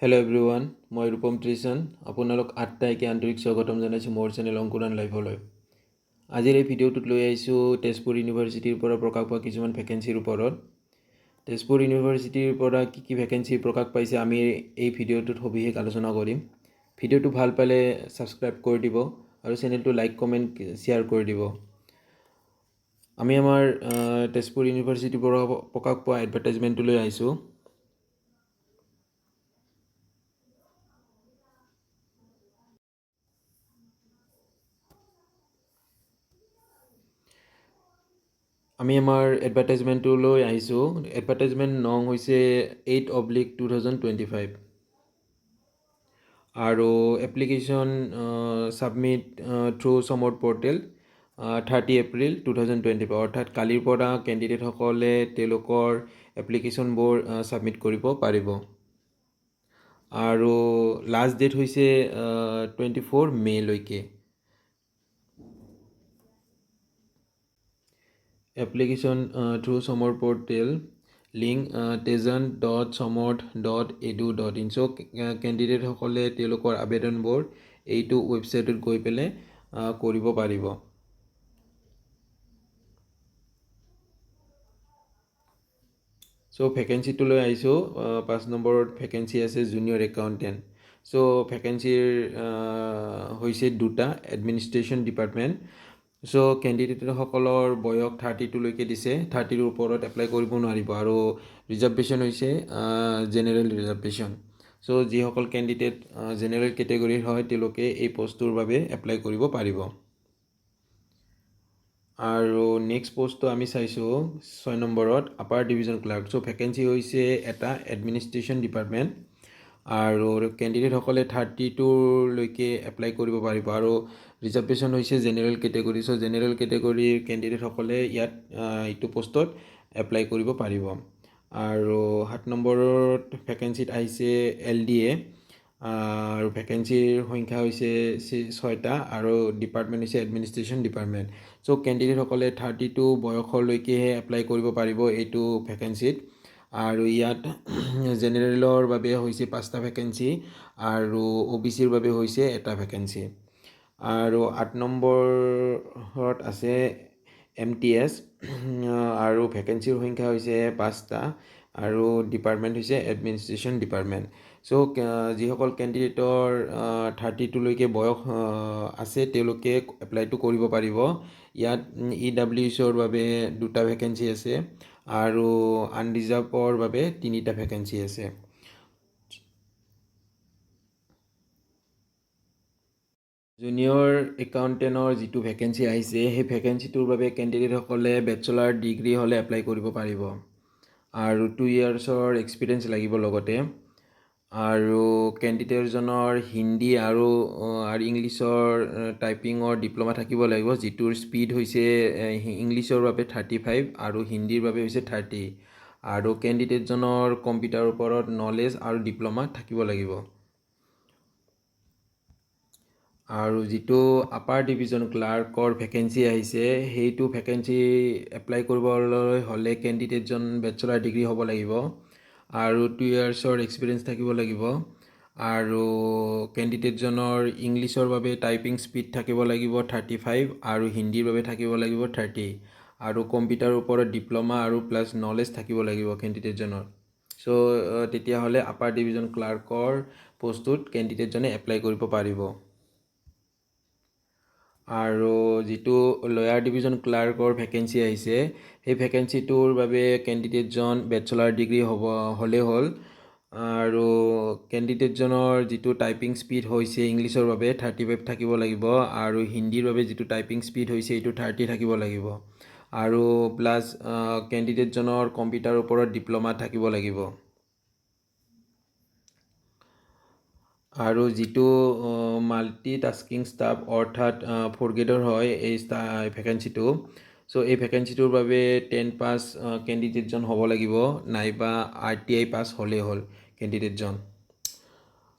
Hello' everyone, মই ৰূপম ত্ৰিশন। আপোনালোক আটাইকে আন্তৰিক স্বাগতম জনাইছোঁ মোৰ চেনেল অংকুৰাণ লাইভলৈ। আজিৰ এই ভিডিঅ'টোত লৈ আহিছোঁ তেজপুৰ ইউনিভাৰ্চিটিৰ পৰা প্ৰকাশ পোৱা কিছুমান ভেকেঞ্চিৰ ওপৰত। তেজপুৰ ইউনিভাৰ্চিটিৰ পৰা কি ভেকেঞ্চি প্ৰকাশ পাইছে আমি এই ভিডিঅ'টোত সবিশেষ আলোচনা কৰিম। ভিডিঅ'টো ভাল পালে ছাবস্ক্ৰাইব কৰি দিব আৰু চেনেলটো লাইক কমেণ্ট শ্বেয়াৰ কৰি দিব। আমি আমাৰ তেজপুৰ ইউনিভাৰ্চিটিৰ পৰা প্ৰকাশ পোৱা এডভাৰটাইজমেণ্টলৈ আহিছোঁ। আমি আমাৰ এডভাৰটাইজমেণ্টলৈ আহিছোঁ। এডভাৰটাইজমেণ্ট নং হৈছে 8/2025 আৰু এপ্লিকেশ্যন ছাবমিট থ্ৰু সমৰ্থ পৰ্টেল 30 এপ্ৰিল 2025, অৰ্থাৎ কালিৰ পৰা কেণ্ডিডেটসকলে তেওঁলোকৰ এপ্লিকেশ্যনবোৰ ছাবমিট কৰিব পাৰিব। আৰু লাষ্ট ডেট হৈছে 24 মে'লৈকে। এপ্লিকেশ্যন থ্ৰু সমৰ্থ পৰ্টেল লিংক tejan.samarth.edu.in। চ' কেণ্ডিডেটসকলে তেওঁলোকৰ আবেদনবোৰ এইটো ৱেবছাইটত গৈ পেলাই কৰিব পাৰিব। চ' ভেকেঞ্চিটোলৈ আহিছোঁ। 5 নম্বৰত ভেকেঞ্চি আছে জুনিয়ৰ একাউণ্টেণ্ট। চ' ভেকেঞ্চিৰ হৈছে দুটা, এডমিনিষ্ট্ৰেশ্যন ডিপাৰ্টমেণ্ট। চ' কেণ্ডিডেটসকলৰ বয়স 32লৈকে দিছে। 30ৰ ওপৰত এপ্লাই কৰিব নোৱাৰিব আৰু ৰিজাৰ্ভেশ্যন হৈছে জেনেৰেল ৰিজাৰ্ভেশ্যন। চ' যিসকল কেণ্ডিডেট জেনেৰেল কেটেগৰীৰ হয় তেওঁলোকে এই পষ্টটোৰ বাবে এপ্লাই কৰিব পাৰিব। আৰু নেক্সট পষ্টটো আমি চাইছোঁ 6 নম্বৰত আপাৰ ডিভিজন ক্লাৰ্ক। চ' ভেকেঞ্চি হৈছে এটা এডমিনিষ্ট্ৰেশ্যন ডিপাৰ্টমেণ্ট আৰু কেণ্ডিডেটসকলে 32লৈকে এপ্লাই কৰিব পাৰিব আৰু ৰিজাৰ্ভেশ্যন হৈছে জেনেৰেল কেটেগৰী। চ' জেনেৰেল কেটেগৰীৰ কেণ্ডিডেটসকলে ইয়াত এইটো পষ্টত এপ্লাই কৰিব পাৰিব। আৰু 7 নম্বৰত ভেকেঞ্চিত আহিছে LDA আৰু ভেকেঞ্চিৰ সংখ্যা হৈছে 6টা আৰু ডিপাৰ্টমেণ্ট হৈছে এডমিনিষ্ট্ৰেশ্যন ডিপাৰ্টমেণ্ট। চ' কেণ্ডিডেটসকলে 32 বয়সলৈকেহে এপ্লাই কৰিব পাৰিব এইটো ভেকেঞ্চিত। আৰু ইয়াত জেনেৰেলৰ বাবে হৈছে 5টা ভেকেঞ্চি আৰু OBCৰ বাবে হৈছে এটা ভেকেঞ্চি। আৰু 8 নম্বৰত আছে MTS আৰু ভেকেঞ্চিৰ সংখ্যা হৈছে 5টা আৰু ডিপাৰ্টমেণ্ট হৈছে এডমিনিষ্ট্ৰেশ্যন ডিপাৰ্টমেণ্ট। চ' যিসকল কেণ্ডিডেটৰ 32লৈকে বয়স আছে তেওঁলোকে এপ্লাইটো কৰিব পাৰিব। ইয়াত EWSৰ বাবে 2টা ভেকেঞ্চি আছে আৰু আনৰিজাৰ্ভৰ বাবে 3টা ভেকেঞ্চি আছে। জুনিয়ৰ একাউণ্টেণ্টৰ যিটো ভেকেঞ্চি আহিছে সেই ভেকেঞ্চিটোৰ বাবে কেণ্ডিডেটসকলে বেচেলাৰ ডিগ্ৰী হ'লে এপ্লাই কৰিব পাৰিব আৰু 2 ইয়াৰ্ছৰ এক্সপিৰিয়েঞ্চ লাগিব লগতে। আৰু কেণ্ডিডেটজনৰ হিন্দী আৰু ইংলিছৰ টাইপিঙৰ ডিপ্ল'মা থাকিব লাগিব, যিটোৰ স্পীড হৈছে ইংলিছৰ বাবে 35 আৰু হিন্দীৰ বাবে হৈছে 30। আৰু কেণ্ডিডেটজনৰ কম্পিউটাৰৰ ওপৰত নলেজ আৰু ডিপ্ল'মা থাকিব লাগিব। আৰু যিটো আপাৰ ডিভিজন ক্লাৰ্কৰ ভেকেঞ্চি আহিছে সেইটো ভেকেঞ্চি এপ্লাই কৰিবলৈ হ'লে কেণ্ডিডেটজন বেচেলাৰ ডিগ্ৰী হ'ব লাগিব আৰু 2 ইয়াৰ্ছৰ এক্সপিৰিয়েঞ্চ থাকিব লাগিব। আৰু কেণ্ডিডেটজনৰ ইংলিছৰ বাবে টাইপিং স্পীড থাকিব লাগিব 35 আৰু হিন্দীৰ বাবে থাকিব লাগিব 30 আৰু কম্পিউটাৰৰ ওপৰত ডিপ্ল'মা আৰু প্লাছ নলেজ থাকিব লাগিব কেণ্ডিডেটজনৰ। চ' তেতিয়াহ'লে আপাৰ ডিভিজন ক্লাৰ্কৰ পষ্টটোত কেণ্ডিডেটজনে এপ্লাই কৰিব পাৰিব। আৰু যিটো লয়াৰ ডিভিজন ক্লাৰ্কৰ ভেকেঞ্চি আহিছে সেই ভেকেঞ্চিটোৰ বাবে কেণ্ডিডেটজন বেচেলাৰ ডিগ্ৰী হ'লেই হ'ল আৰু কেণ্ডিডেটজনৰ যিটো টাইপিং স্পীড হৈছে ইংলিছৰ বাবে 35 থাকিব লাগিব আৰু হিন্দীৰ বাবে যিটো টাইপিং স্পীড হৈছে এইটো 30 থাকিব লাগিব আৰু প্লাছ কেণ্ডিডেটজনৰ কম্পিউটাৰৰ ওপৰত ডিপ্ল'মা থাকিব লাগিব। আৰু যিটো মাল্টিটাস্কিং ষ্টাফ অৰ্থাৎ 4 গ্ৰেডৰ হয় এই ভেকেঞ্চিটো। চ' এই ভেকেঞ্চিটোৰ বাবে 10 পাছ কেণ্ডিডেটজন হ'ব লাগিব নাইবা RTI পাছ হ'লেই হ'ল কেণ্ডিডেটজন।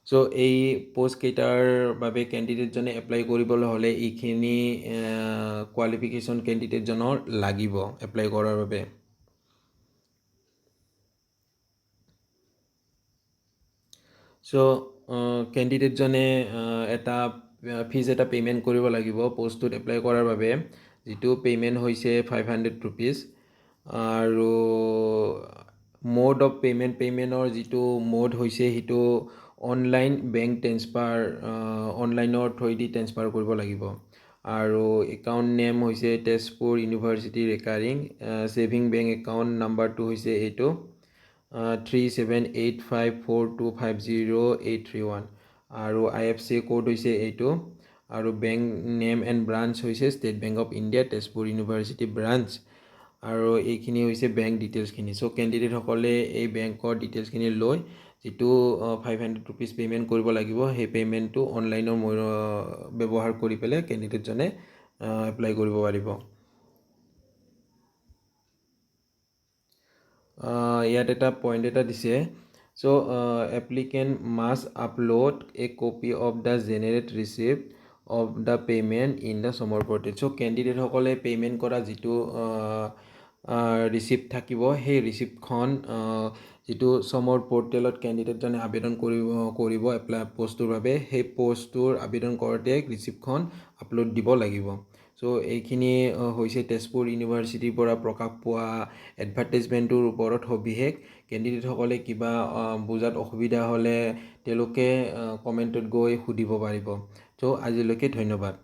চ' এই পষ্টকেইটাৰ বাবে কেণ্ডিডেটজনে এপ্লাই কৰিবলৈ হ'লে এইখিনি কোৱালিফিকেশ্যন কেণ্ডিডেটজনৰ লাগিব এপ্লাই কৰাৰ বাবে। চ' কেণ্ডিডেটজনে এটা ফিজ এটা পে'মেণ্ট কৰিব লাগিব পষ্টটোত এপ্লাই কৰাৰ বাবে, যিটো পে'মেণ্ট হৈছে 500 ৰুপিজ। আৰু মোড অফ পে'মেণ্টৰ যিটো মোড হৈছে সেইটো অনলাইন বেংক ট্ৰেন্সফাৰ, অনলাইনৰ থ্ৰুৱেদি ট্ৰেন্সফাৰ কৰিব লাগিব। আৰু একাউণ্ট নেম হৈছে Tezpur university recurring, saving bank account নাম্বাৰটো হৈছে এইটো 37854250,831, আৰু IFSC কোড হৈছে এইটো, আৰু বেংক নেম এণ্ড ব্ৰাঞ্চ হৈছে state bank of India Tezpur university branch. আৰু এইখিনি হৈছে বেংক ডিটেইলছখিনি। চ' কেণ্ডিডেটসকলে এই বেংকৰ ডিটেইলছখিনি লৈ যিটো 500 ৰুপিজ পে'মেণ্ট কৰিব লাগিব, সেই পে'মেণ্টটো অনলাইনৰ ব্যৱহাৰ কৰি পেলাই কেণ্ডিডেটজনে এপ্লাই কৰিব পাৰিব। ইয়াত এটা পইণ্ট এটা দিছে, so' applicant must upload a copy of the generated receipt of the payment in the Samarth portal. So' কেণ্ডিডেটসকলে পে'মেণ্ট কৰা যিটো ৰিচিপ্ট থাকিব, সেই ৰিচিপ্টখন যিটো চমৰ পৰ্টেলত কেণ্ডিডেটজনে আবেদন কৰিব এপ্লাই পষ্টটোৰ বাবে, সেই পষ্টটোৰ আবেদন কৰোঁতে ৰিচিপ্টখন আপলোড দিব লাগিব। চ' এইখিনি হৈছে তেজপুৰ ইউনিভাৰ্চিটিৰ পৰা প্ৰকাশ পোৱা এডভাৰটাইজমেণ্টটোৰ ওপৰত সবিশেষ। কেণ্ডিডেটসকলে কিবা বুজাত অসুবিধা হ'লে তেওঁলোকে কমেণ্টত গৈ সুধিব পাৰিব। চ' আজিলৈকে ধন্যবাদ।